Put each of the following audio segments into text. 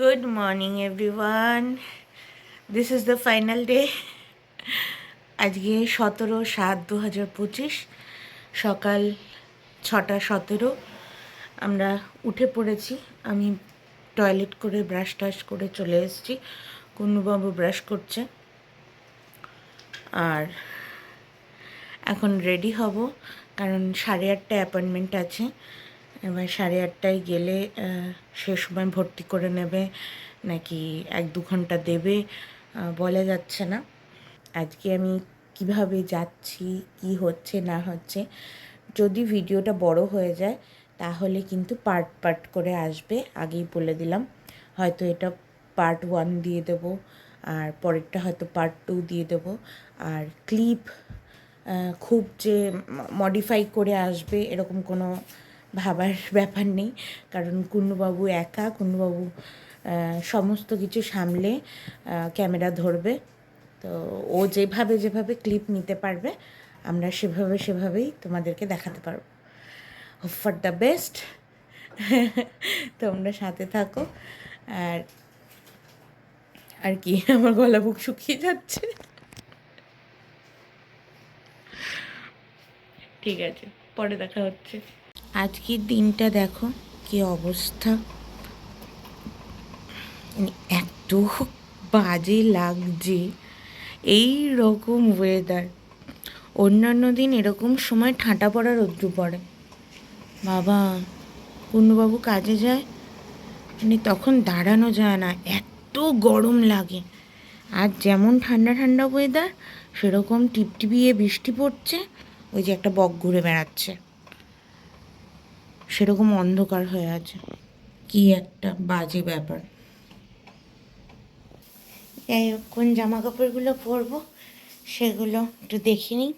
Good morning everyone. This is the final day. আজকে 17/7/2025 সকাল 6:17 আমরা উঠে পড়েছি। আমি টয়লেট করে ব্রাশ টাশ করে চলে এসেছি। কুন্নুবাবু ব্রাশ করছে আর এখন রেডি হব, কারণ 8:30টায় অ্যাপয়েন্টমেন্ট আছে। এবার 8:30টায় গেলে সে সময় ভর্তি করে নেবে নাকি 1-2 ঘন্টা দেবে বলা যাচ্ছে না। আজকে আমি কিভাবে যাচ্ছি, কি হচ্ছে না হচ্ছে, যদি ভিডিওটা বড় হয়ে যায় তাহলে কিন্তু পার্ট পার্ট করে আসবে, আগেই বলে দিলাম। হয়তো এটা পার্ট 1 দিয়ে দেব, আর পরেরটা হয়তো পার্ট 2 দিয়ে দেব। আর ক্লিপ খুব যে মডিফাই করে আসবে এরকম কোনো ভাবার ব্যাপার নেই, কারণ কুন্নুবাবু একা, কুন্নুবাবু সমস্ত কিছু সামলে ক্যামেরা ধরবে। তো ও যেভাবে যেভাবে ক্লিপ নিতে পারবে আমরা সেভাবেই তোমাদেরকে দেখাতে পারবো। Hope for the best. তোমরা সাথে থাকো। আর কি, আমার গলা বুক শুকিয়ে যাচ্ছে। ঠিক আছে, পরে দেখা হচ্ছে। আজকের দিনটা দেখো কি অবস্থা, এত বাজে লাগছে। এই রকম ওয়েদার, অন্যান্য দিন এরকম সময় ঠাঁটা পড়া রৌদ্র পড়ে। বাবা, কুন্নুবাবু কাজে যায়, মানে তখন দাঁড়ানো যায় না, এত গরম লাগে। আর যেমন ঠান্ডা ঠান্ডা ওয়েদার, সেরকম টিপটিপিয়ে বৃষ্টি পড়ছে, ওই যে একটা বক ঘুরে বেড়াচ্ছে, সেরকম অন্ধকার হয়ে আছে। কি একটা বাজে ব্যাপার। যাই হোক, কোন জামা কাপড়গুলো পরবো সেগুলো একটু দেখে নিই।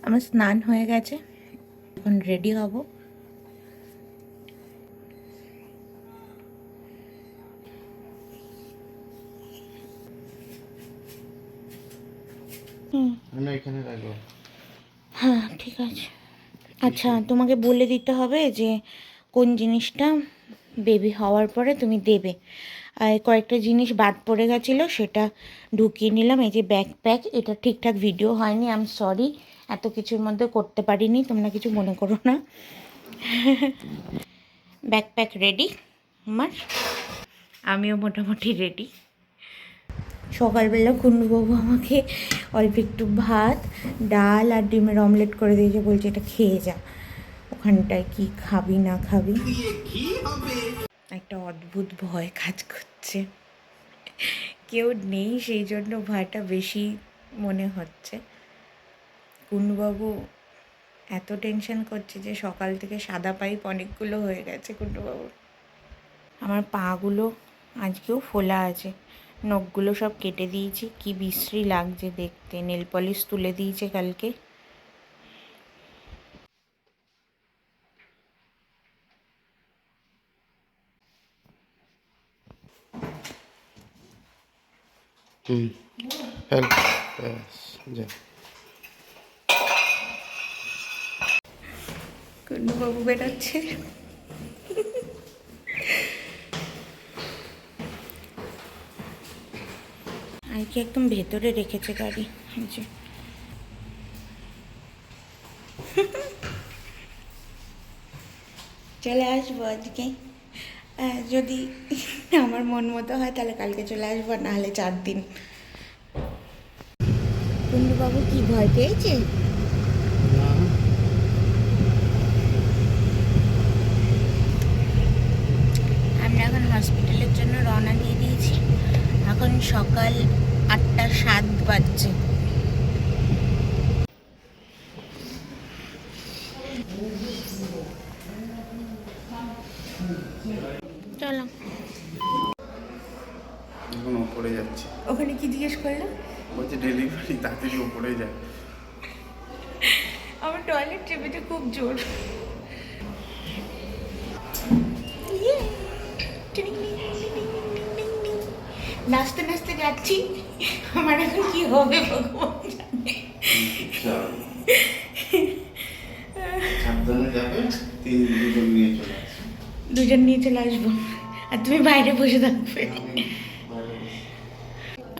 আমার স্নান হয়ে গেছে, এখন রেডি হব। হ্যাঁ, ঠিক আছে। আচ্ছা, তোমাকে বলে দিতে হবে যে কোন জিনিসটা বেবি হওয়ার পরে তুমি দেবে। আর কয়েকটা জিনিস বাদ পড়ে গেছিলো, সেটা ঢুকিয়ে নিলাম। এই যে ব্যাকপ্যাক, এটা ঠিকঠাক ভিডিও হয়নি, আই এম সরি, এত কিছুর মধ্যে করতে পারিনি, তোমরা কিছু মনে করো না। ব্যাকপ্যাক রেডি আমার, আমিও মোটামুটি রেডি। সকালবেলা কুন্নুবাবু আমাকে অল্প একটু ভাত, ডাল আর ডিমের অমলেট করে দিয়েছে, বলছে এটা খেয়ে যা, ওখানটায় কি খাবি না খাবি। একটা অদ্ভুত ভয় কাজ করছে, কেউ নেই সেই জন্য ভয়টা বেশি মনে হচ্ছে। কুন্নুবাবু এত টেনশন করছে যে সকাল থেকে সাদা পাইপ অনেকগুলো হয়ে গেছে কুন্নুবাবুর। আমার পাগুলো আজকেও ফোলা আছে, নখগুলো সব কেটে দিয়েছি, কি বিশ্রী লাগছে দেখতে। নেল পলিশ তুলে দিয়েছে কালকে। কুন্নুবাবু বেরোচ্ছে। আর কি একদম ভেতরে রেখেছে গাড়ি, যে চলে আসবো আজকে, যদি আমার মন মতো হয় তাহলে কালকে চলে আসবো, নাহলে 4 দিন। কুন্নুবাবু কি ভয় পেয়েছে? আমরা এখন হসপিটালের জন্য রওনা দিয়ে দিয়েছি। এখন সকাল 8:07 বাজছে। চলো, এখন ওপরে যাচ্ছি। ওখানে কি জিজ্ঞেস করলো? বলছে ডেলিভারি তাড়াতাড়ি ওপরে যায়। আমার টয়লেট চেপেছে খুব জোর। নাচতে নাচতে যাচ্ছি, আমার এখন কি হবে ভগবান জানে। সাবধানে যাবে, দুজন নিয়ে চলে আসি। দুজন নিয়ে চলে আসবো আর তুমি বাইরে বসে থাকবে।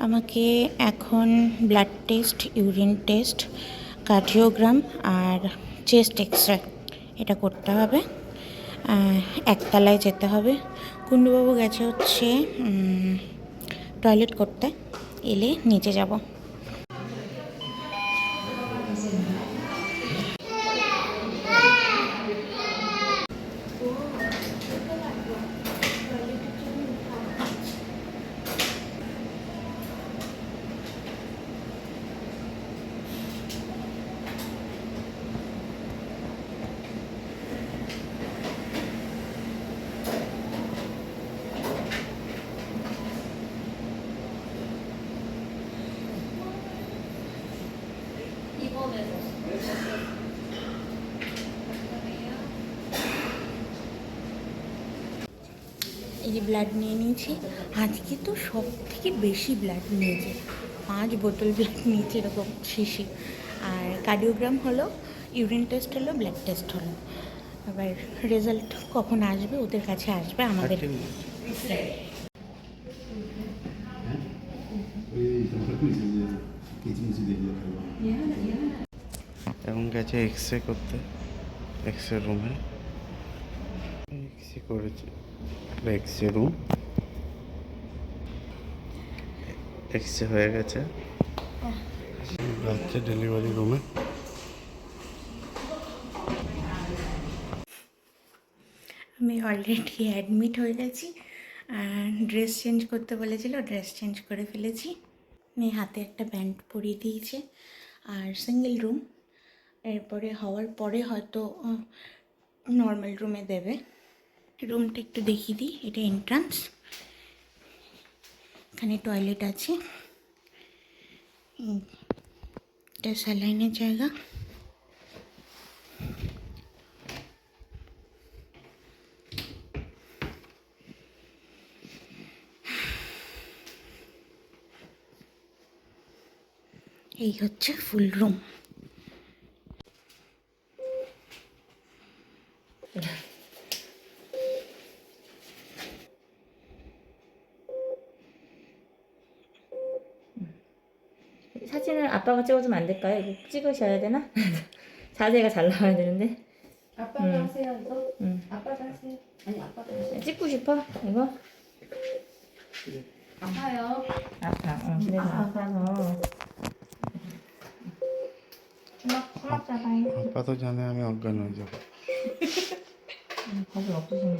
আমাকে এখন blood test, urine test, cardiogram আর চেস্ট এক্সরে এটা করতে হবে। একতলায় যেতে হবে। কুণ্ডুবাবু গেছে হচ্ছে টয়লেট করতে, এলে নিচে যাব। এই যে ব্লাড নিয়ে নিয়েছি, আজকে তো সব থেকে বেশি ব্লাড নিয়েছে, 5 বোতল ব্লাড নিয়েছে এরকম শিশি। আর কার্ডিওগ্রাম হলো, ইউরিন টেস্ট হলো, ব্লাড টেস্ট হলো। এবার রেজাল্ট কখন আসবে ওদের কাছে আসবে, আমাদের এখন গেছে এক্সরে করতে, এক্সরে রুমে এক্সরে করেছে। এক্সরে রুম, এক্সরে হয়ে গেছে, যাচ্ছে ডেলিভারি রুমে। আমি অলরেডি অ্যাডমিট হয়ে গেছি। ড্রেস চেঞ্জ করতে বলেছিল, ড্রেস চেঞ্জ করে ফেলেছি। মেয়ে হাতে একটা ব্যান্ড পরিয়ে দিয়েছে। আর সিঙ্গেল রুম, এরপরে হওয়ার পরে হয়তো নর্মাল রুমে দেবে। রুমটা একটু দেখিয়ে দিই, এটা এন্ট্রান্স, এখানে টয়লেট আছে, এটা স্যালাইনের জায়গা। এই হচ্ছে ফুল রুম। 사진을 아빠가 찍어주면 안 될까요? 이거 찍으셔야 되나? 자세가 잘 나와야 되는데. 아빠가 하세요 이거? 응. 아빠가 하세요. 아니 아빠가 하세요. 찍고 싶어? 이거? 아파요. 아파. 그래서 아파서. 주먹 잡아요. 아빠도 জানে আমি অজ্ঞান হয়ে যাব। 겁이 없으시네.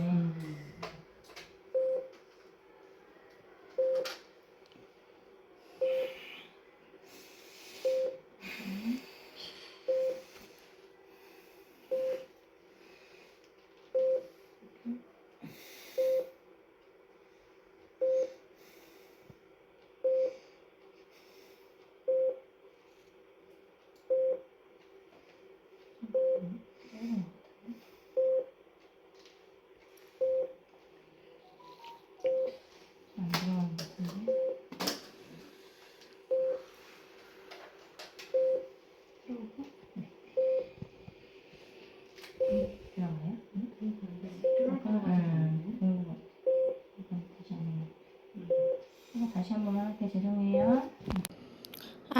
다시 한 번만 할게요. 죄송해요.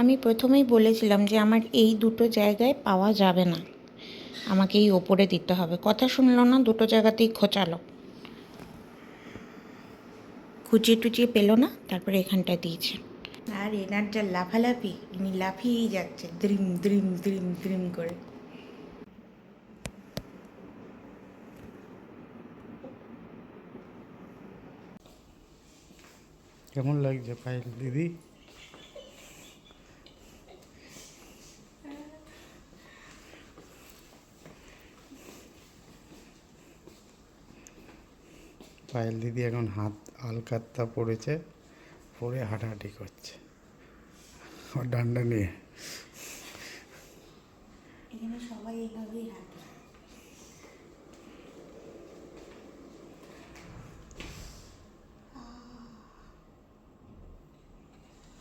আমি প্রথমেই বলেছিলাম যে আমার এই দুটো জায়গায় পাওয়া যাবে না, আমাকে এই ওপরে দিতে হবে। কথা শুনলো না, দুটো জায়গাতেই খোঁচালো, খুঁচিয়ে টুচিয়ে পেলো না, তারপরে এখানটা দিয়েছে। আর এনার যা লাফালাফি, ইনি লাফিয়েই যাচ্ছে দ্রিম দ্রিম দ্রিম দ্রিম করে। কেমন লাগছে পায়েল দিদি? পায়েল দিদি এখন হাত আলকাত্তা পড়েছে, পরে হাঁটাহাঁটি করছে ওর ডান্ডা নিয়ে। এখানে সবাই এইভাবেই হাঁটে।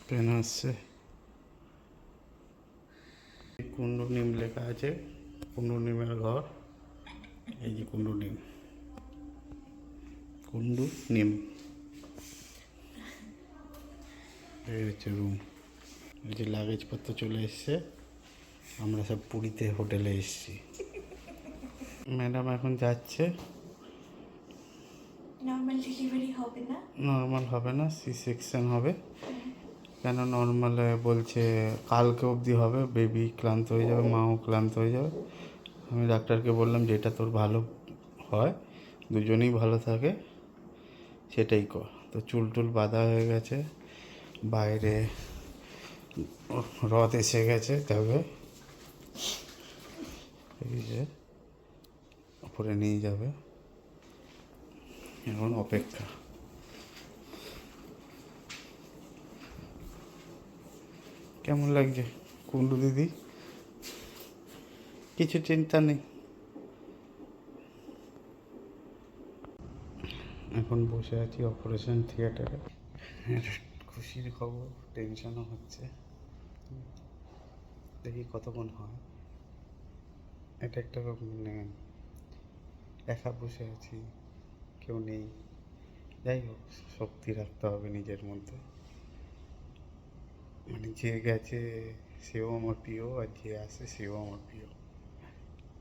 পেন আসছে, কুণ্ডু নিম লেখা আছে, কুণ্ডু নিমের ঘর। এই যে কুন্ডু নিম এই হচ্ছে রুম। এই যে লাগেজপত্র চলে এসছে, আমরা সব পুরীতে হোটেলে এসেছি। ম্যাডাম এখন যাচ্ছে। নর্মাল ডেলিভারি হবে না? নর্মাল হবে না, সি সেকশন হবে। কেন নর্মালে বলছে কালকে অবধি হবে, বেবি ক্লান্ত হয়ে যাবে, মাও ক্লান্ত হয়ে যাবে। আমি ডাক্তারকে বললাম যেটা তোর ভালো হয়, দুজনেই ভালো থাকে, সেটাই কর। তো চুল টুল বাঁধা হয়ে গেছে, বাইরে রথ এসে গেছে, তবে এই যে উপরে নিয়ে যাবে, এখন অপেক্ষা। কেমন লাগছে কুন্ডু দিদি? কিছু চিন্তা নেই। এখন বসে আছি অপারেশন থিয়েটারে। খুশির খবর, টেনশনও হচ্ছে, দেখি কতক্ষণ হয়। এটা একটা মানে একা বসে আছি, কেউ নেই। যাই হোক, শক্তি রাখতে হবে নিজের মধ্যে। মানে যে গেছে সেও আমার প্রিয়, আর যে আসে সেও আমার প্রিয়।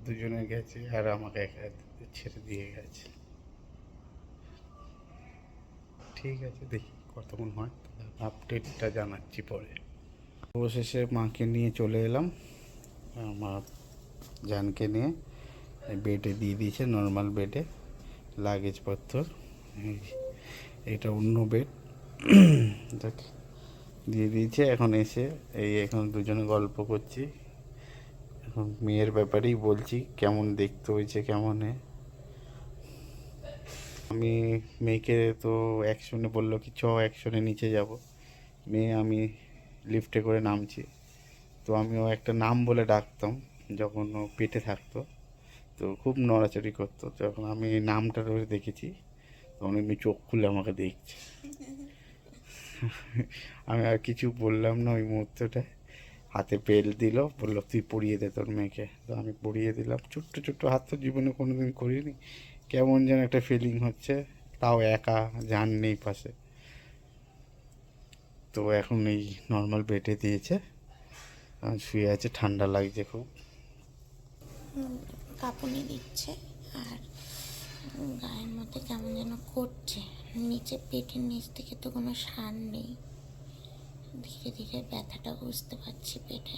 দুজনে গেছে আর আমাকে একা ছেড়ে দিয়ে গেছে। ঠিক আছে, দেখি কতক্ষণ হয়, আপডেটটা জানাচ্ছি পরে। অবশেষে মাকে নিয়ে চলে এলাম, আমার জানকে নিয়ে বেডে দিয়ে দিয়েছে, নর্মাল বেডে লাগেজপত্র। এটা অন্য বেড দেখ দিয়ে দিয়েছে। এখন এসে এখন দুজনে গল্প করছি, এখন মেয়ের ব্যাপারেই বলছি, কেমন দেখতে হয়েছে, কেমন আমি মেয়েকে তো অ্যাকশনে বললো কি চ অ্যাকশনে নিচে যাব। মেয়ে আমি লিফটে করে নামছি, তো আমিও একটা নাম বলে ডাকতাম যখন ও পেটে থাকতো, তো খুব নড়াচড়ি করতো। যখন আমি নামটা ধরে দেখেছি তখন এমনি চোখ খুলে আমাকে দেখছে। আমি আর কিছু বললাম না ওই মুহূর্তটায়। হাতে বেল দিল, বললো তুই পরিয়ে দে তোর মেয়েকে। তো আমি পরিয়ে দিলাম। ছোট্ট ছোট্ট হাত, তো জীবনে কোনো দিন করিনি, কেমন যেন একটা ফিলিং হচ্ছে, তাও একা, জান নেই পাশে। তো এখন এই নর্মাল বেডে দিয়েছে, শুয়ে আছে, ঠান্ডা লাগছে খুব। কাঁপুনি দিচ্ছে আর গায়ের মধ্যে কেমন যেন করছে। নিচে পেটের নিচ থেকে তো কোনো সার নেই, ধীরে ধীরে ব্যথাটা বুঝতে পারছি পেটে।